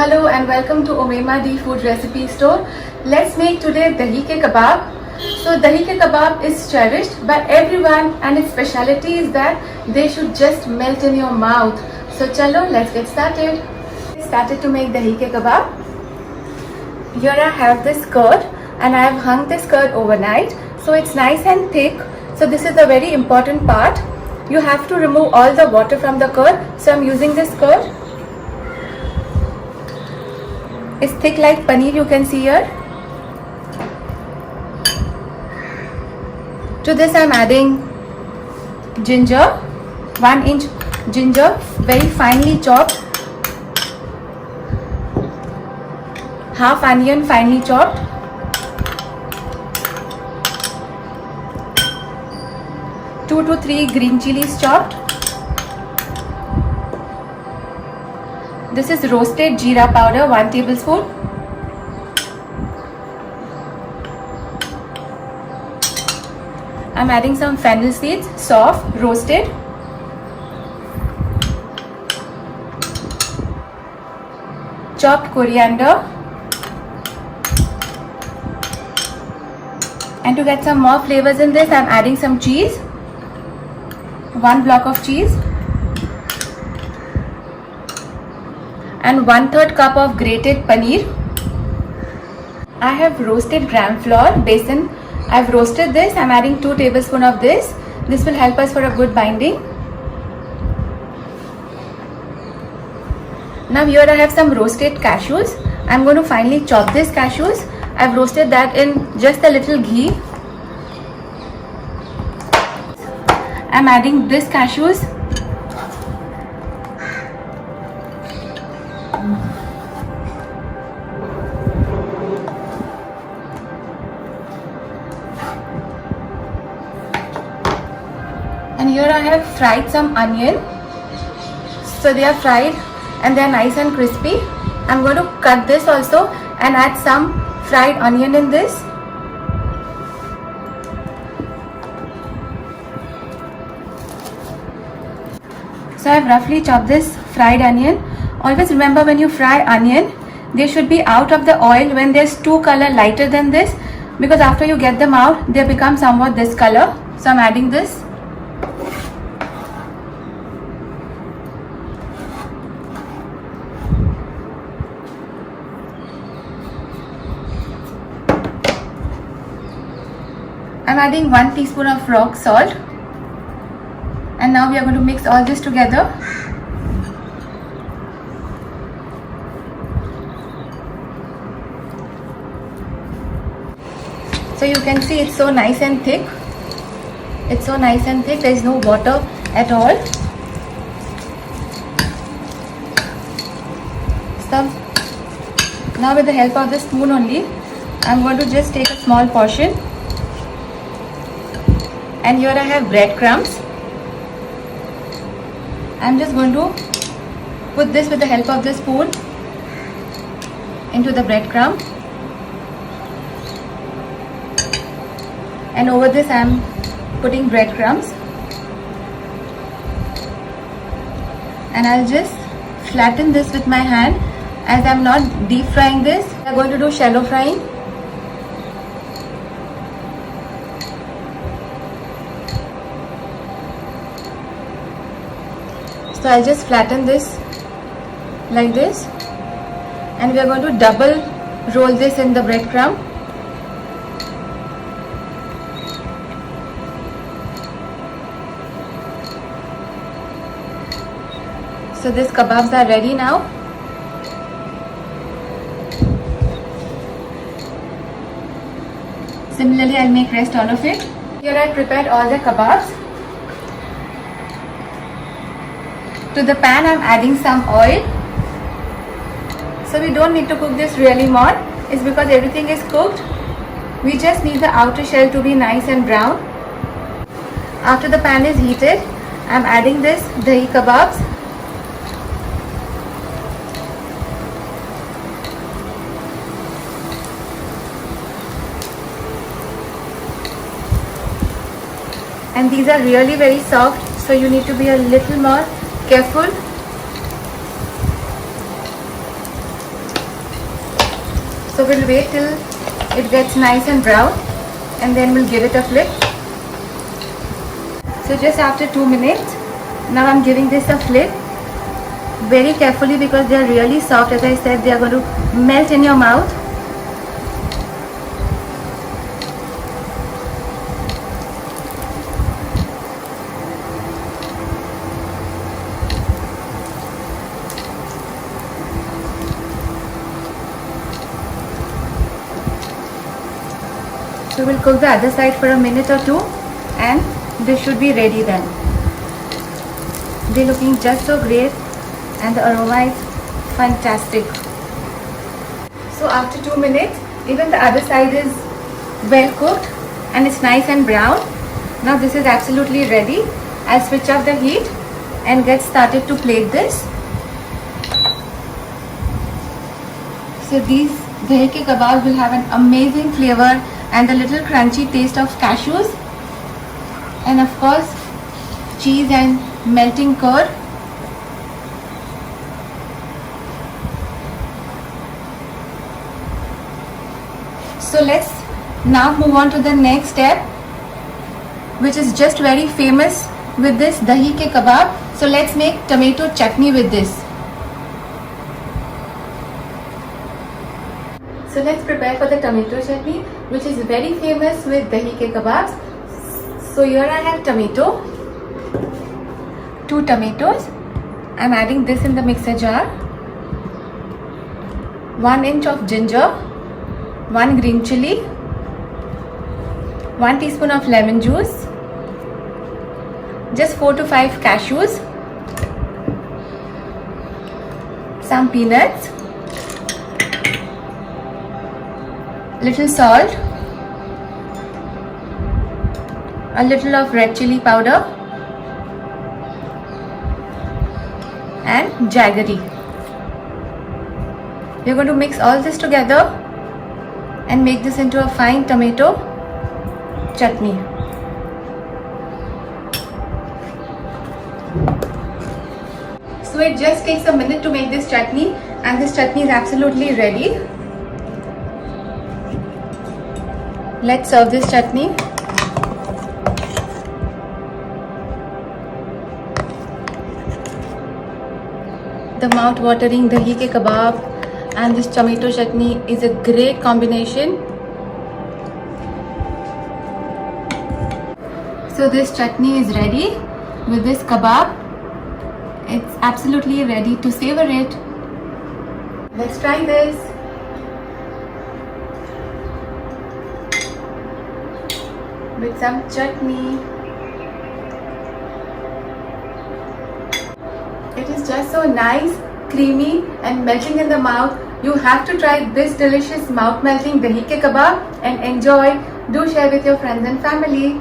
Hello and welcome to Omema D Food Recipe Store. Let's make today Dahi Ke Kebab. So Dahi Ke Kebab is cherished by everyone and its speciality is that they should just melt in your mouth. So chalo, let's get started. To make Dahi Ke Kebab. Here I have this curd and I have hung this curd overnight. So it's nice and thick. So this is the very important part. You have to remove all the water from the curd. So I'm using this curd. It's thick like paneer, you can see here. To this I'm adding ginger, 1 inch ginger, very finely chopped. Half onion, finely chopped. Two to three green chilies chopped. This is roasted jeera powder, 1 tablespoon. I'm adding some fennel seeds, soft, roasted. Chopped coriander. And to get some more flavors in this, I'm adding some cheese. 1 block of cheese. And 1/3 cup of grated paneer. I have roasted gram flour, besan. I've roasted this. I'm adding 2 tablespoons of this. This will help us for a good binding. Now here I have some roasted cashews. I'm going to finely chop these cashews. I've roasted that in just a little ghee. I'm adding this cashews. And here I have fried some onion. So they are fried and they are nice and crispy. I'm going to cut this also and add some fried onion in this. So I have roughly chopped this fried onion. Always remember, when you fry onion, they should be out of the oil when there's 2 colors lighter than this, because after you get them out, they become somewhat this color. So I'm adding this. I'm adding 1 teaspoon of rock salt. And now we are going to mix all this together. So you can see it's so nice and thick. It's so nice and thick. There is no water at all. So now with the help of the spoon only, I'm going to just take a small portion. And here I have breadcrumbs. I'm just going to put this with the help of the spoon into the breadcrumb. And over this I'm putting breadcrumbs. And I'll just flatten this with my hand, as I'm not deep frying this. I'm going to do shallow frying. So I'll just flatten this like this, and we are going to double roll this in the breadcrumb. So these kebabs are ready now. Similarly, I'll make rest all of it. Here I prepared all the kebabs. To the pan I'm adding some oil. So we don't need to cook this really more. It's because everything is cooked. We just need the outer shell to be nice and brown. After the pan is heated, I'm adding this Dahi Kebabs. And these are really very soft, so you need to be a little more careful. So we'll wait till it gets nice and brown and then we'll give it a flip. So just after 2 minutes, now I'm giving this a flip very carefully because they are really soft. As I said, they are going to melt in your mouth. So we'll cook the other side for a minute or two and this should be ready then. They're looking just so great and the aroma is fantastic. So after 2 minutes, even the other side is well cooked and it's nice and brown. Now this is absolutely ready. I'll switch off the heat and get started to plate this. So these Dahi Ke Kebabs will have an amazing flavor and a little crunchy taste of cashews and of course cheese and melting curd. So let's now move on to the next step, which is just very famous with this Dahi Ke Kebab. So let's make tomato chutney with this. So let's prepare for the tomato chutney, which is very famous with Dahi Ke Kebabs. So here I have tomato, 2 tomatoes. I'm adding this in the mixer jar. 1 inch of ginger, 1 green chili, 1 teaspoon of lemon juice, just 4 to 5 cashews, some peanuts, little salt, a little of red chili powder and jaggery. We're going to mix all this together and make this into a fine tomato chutney. So it just takes a minute to make this chutney and this chutney is absolutely ready. Let's serve this chutney. The mouth-watering Dahi Ke Kebab and this tomato chutney is a great combination. So this chutney is ready with this kebab. It's absolutely ready to savor it. Let's try this. With some chutney. It is just so nice, creamy and melting in the mouth. You have to try this delicious mouth-melting Dahi Ke Kebab and enjoy. Do share with your friends and family.